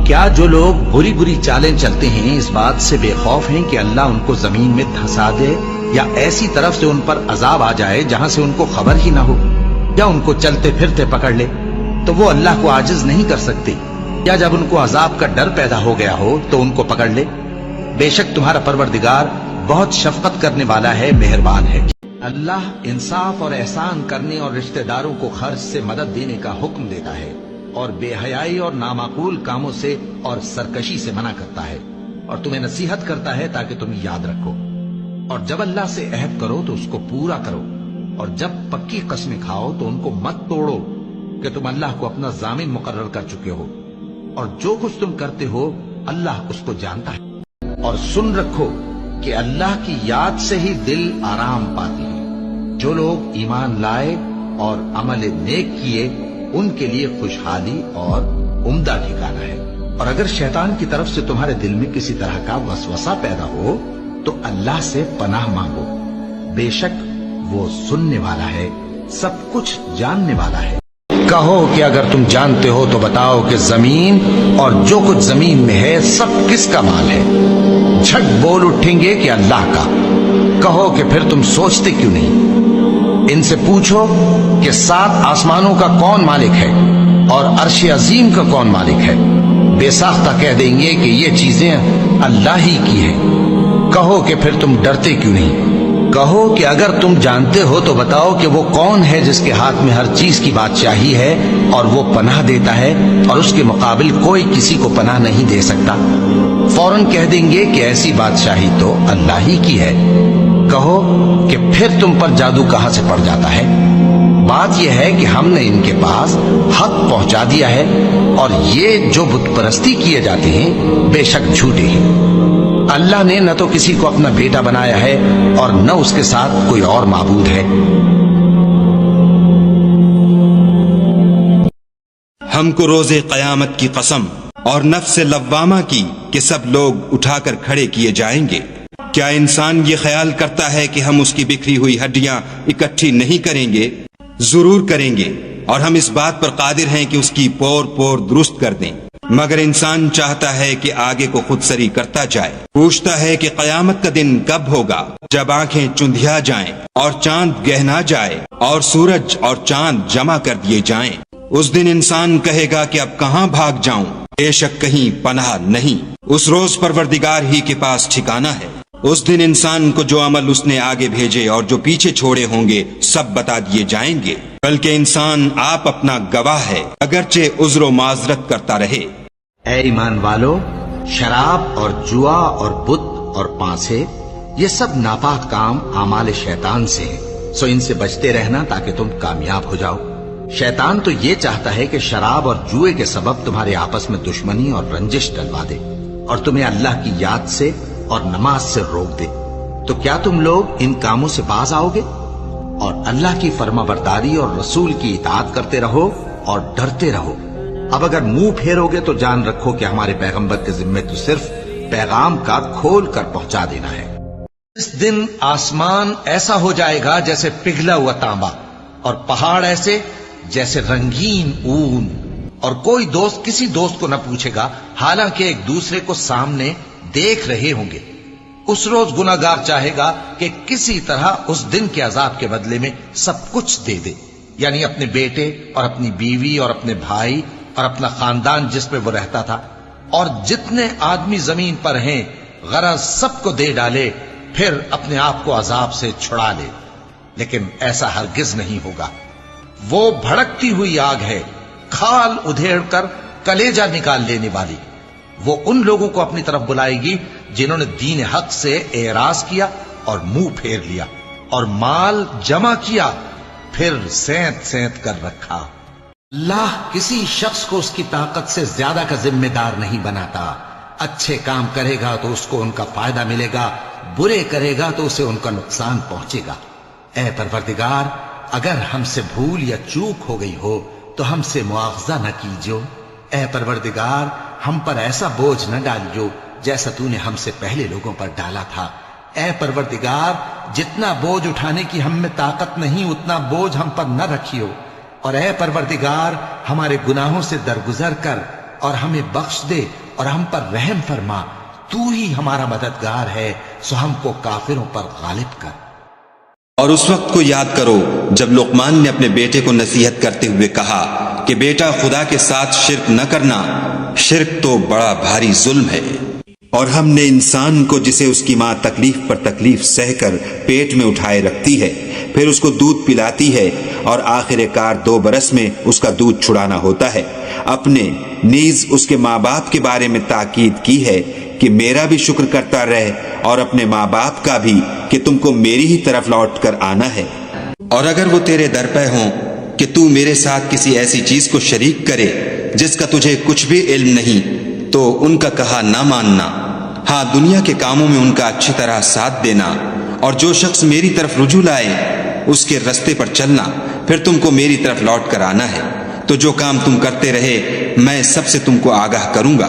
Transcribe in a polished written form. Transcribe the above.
کیا جو لوگ بری بری چالیں چلتے ہیں اس بات سے بے خوف ہیں کہ اللہ ان کو زمین میں دھسا دے یا ایسی طرف سے ان پر عذاب آ جائے جہاں سے ان کو خبر ہی نہ ہو، یا ان کو چلتے پھرتے پکڑ لے تو وہ اللہ کو عاجز نہیں کر سکتے، یا جب ان کو عذاب کا ڈر پیدا ہو گیا ہو تو ان کو پکڑ لے؟ بے شک تمہارا پروردگار بہت شفقت کرنے والا ہے، مہربان ہے۔ اللہ انصاف اور احسان کرنے اور رشتہ داروں کو خرچ سے مدد دینے کا حکم دیتا ہے، اور بے حیائی اور نامعقول کاموں سے اور سرکشی سے منع کرتا ہے، اور تمہیں نصیحت کرتا ہے تاکہ تم یاد رکھو۔ اور جب اللہ سے عہد کرو تو اس کو پورا کرو، اور جب پکی قسمیں کھاؤ تو ان کو مت توڑو کہ تم اللہ کو اپنا ضامن مقرر کر چکے ہو، اور جو کچھ تم کرتے ہو اللہ اس کو جانتا ہے۔ اور سن رکھو کہ اللہ کی یاد سے ہی دل آرام پاتی ہے۔ جو لوگ ایمان لائے اور عمل نیک کیے ان کے لیے خوشحالی اور عمدہ ٹھکانہ ہے۔ اور اگر شیطان کی طرف سے تمہارے دل میں کسی طرح کا وسوسہ پیدا ہو تو اللہ سے پناہ مانگو، بے شک وہ سننے والا ہے، سب کچھ جاننے والا ہے۔ کہو کہ اگر تم جانتے ہو تو بتاؤ کہ زمین اور جو کچھ زمین میں ہے سب کس کا مال ہے؟ جھٹ بول اٹھیں گے کہ اللہ کا۔ کہو کہ پھر تم سوچتے کیوں نہیں؟ ان سے پوچھو کہ 7 آسمانوں کا کون مالک ہے اور عرش عظیم کا کون مالک ہے؟ بے ساختہ کہہ دیں گے کہ یہ چیزیں اللہ ہی کی ہیں۔ کہو کہ پھر تم ڈرتے کیوں نہیں؟ کہو کہ اگر تم جانتے ہو تو بتاؤ کہ وہ کون ہے جس کے ہاتھ میں ہر چیز کی بادشاہی ہے اور وہ پناہ دیتا ہے اور اس کے مقابل کوئی کسی کو پناہ نہیں دے سکتا؟ فوراً کہہ دیں گے کہ ایسی بادشاہی تو اللہ ہی کی ہے۔ کہو کہ پھر تم پر جادو کہاں سے پڑ جاتا ہے؟ بات یہ ہے کہ ہم نے ان کے پاس حق پہنچا دیا ہے، اور یہ جو بت پرستی کیے جاتے ہیں بے شک جھوٹے ہیں۔ اللہ نے نہ تو کسی کو اپنا بیٹا بنایا ہے اور نہ اس کے ساتھ کوئی اور معبود ہے۔ ہم کو روز قیامت کی قسم اور نفس لوامہ کی کہ سب لوگ اٹھا کر کھڑے کیے جائیں گے۔ کیا انسان یہ خیال کرتا ہے کہ ہم اس کی بکھری ہوئی ہڈیاں اکٹھی نہیں کریں گے؟ ضرور کریں گے، اور ہم اس بات پر قادر ہیں کہ اس کی پور پور درست کر دیں، مگر انسان چاہتا ہے کہ آگے کو خود سری کرتا جائے۔ پوچھتا ہے کہ قیامت کا دن کب ہوگا، جب آنکھیں چندھیا جائیں اور چاند گہنا جائے اور سورج اور چاند جمع کر دیے جائیں۔ اس دن انسان کہے گا کہ اب کہاں بھاگ جاؤں، بے شک کہیں پناہ نہیں۔ اس روز پروردگار ہی کے پاس ٹھکانہ ہے۔ اس دن انسان کو جو عمل اس نے آگے بھیجے اور جو پیچھے چھوڑے ہوں گے سب بتا دیے جائیں گے، بلکہ انسان آپ اپنا گواہ ہے، اگرچہ عذر و معذرت کرتا رہے۔ اے ایمان والو، شراب اور جوا اور بت اور پانسے یہ سب ناپاک کام اعمال شیطان سے ہیں، سو ان سے بچتے رہنا تاکہ تم کامیاب ہو جاؤ۔ شیطان تو یہ چاہتا ہے کہ شراب اور جوئے کے سبب تمہارے آپس میں دشمنی اور رنجش ڈلوا دے، اور تمہیں اللہ کی یاد سے اور نماز سے روک دے۔ تو کیا تم لوگ ان کاموں سے باز آؤ گے؟ اور اللہ کی فرما برداری اور رسول کی اطاعت کرتے رہو اور ڈرتے رہو۔ اب اگر منہ پھیرو گے تو جان رکھو کہ ہمارے پیغمبر کے ذمے تو صرف پیغام کا کھول کر پہنچا دینا ہے۔ اس دن آسمان ایسا ہو جائے گا جیسے پگھلا ہوا تانبا، اور پہاڑ ایسے جیسے رنگین اون، اور کوئی دوست کسی دوست کو نہ پوچھے گا، حالانکہ ایک دوسرے کو سامنے دیکھ رہے ہوں گے۔ اس روز گناہگار چاہے گا کہ کسی طرح اس دن کے عذاب کے بدلے میں سب کچھ دے دے، یعنی اپنے بیٹے اور اپنی بیوی اور اپنے بھائی اور اپنا خاندان جس میں وہ رہتا تھا، اور جتنے آدمی زمین پر ہیں غرض سب کو دے ڈالے، پھر اپنے آپ کو عذاب سے چھڑا لے۔ لیکن ایسا ہرگز نہیں ہوگا۔ وہ بھڑکتی ہوئی آگ ہے، کھال ادھیڑ کر کلیجہ نکال لینے والی۔ وہ ان لوگوں کو اپنی طرف بلائے گی جنہوں نے دین حق سے اعراض کیا اور منہ پھیر لیا، اور مال جمع کیا پھر سینت سینت کر رکھا۔ اللہ کسی شخص کو اس کی طاقت سے زیادہ کا ذمہ دار نہیں بناتا۔ اچھے کام کرے گا تو اس کو ان کا فائدہ ملے گا، برے کرے گا تو اسے ان کا نقصان پہنچے گا۔ اے پروردگار، اگر ہم سے بھول یا چوک ہو گئی ہو تو ہم سے مواخذہ نہ کیجو۔ اے پروردگار، ہم پر ایسا بوجھ نہ ڈالیو جیسا تو نے ہم سے پہلے لوگوں پر ڈالا تھا۔ اے پروردگار، جتنا بوجھ اٹھانے کی ہم میں طاقت نہیں اتنا بوجھ ہم پر نہ رکھیو، اور اے پروردگار ہمارے گناہوں سے درگزر کر اور ہمیں بخش دے اور ہم پر رحم فرما، تو ہی ہمارا مددگار ہے، سو ہم کو کافروں پر غالب کر۔ اور اس وقت کو یاد کرو جب لقمان نے اپنے بیٹے کو نصیحت کرتے ہوئے کہا کہ بیٹا خدا کے ساتھ شرک نہ کرنا، شرک تو بڑا بھاری ظلم ہے۔ اور ہم نے انسان کو جسے اس کی ماں تکلیف پر تکلیف سہ کر پیٹ میں اٹھائے رکھتی ہے، پھر اس کو دودھ پلاتی ہے اور آخر کار 2 برس میں اس کا دودھ چھڑانا ہوتا ہے، اپنے نیز اس کے ماں باپ کے بارے میں تاکید کی ہے کہ میرا بھی شکر کرتا رہے اور اپنے ماں باپ کا بھی کہ تم کو میری ہی طرف لوٹ کر آنا ہے۔ اور اگر وہ تیرے در پہ ہوں کہ تو میرے ساتھ کسی ایسی چیز کو شریک کرے جس کا تجھے کچھ بھی علم نہیں، تو ان کا کہا نہ ماننا، ہاں دنیا کے کاموں میں ان کا اچھی طرح ساتھ دینا، اور جو شخص میری طرف رجوع لائے اس کے رستے پر چلنا، پھر تم کو میری طرف لوٹ کر آنا ہے، تو جو کام تم کرتے رہے میں سب سے تم کو آگاہ کروں گا۔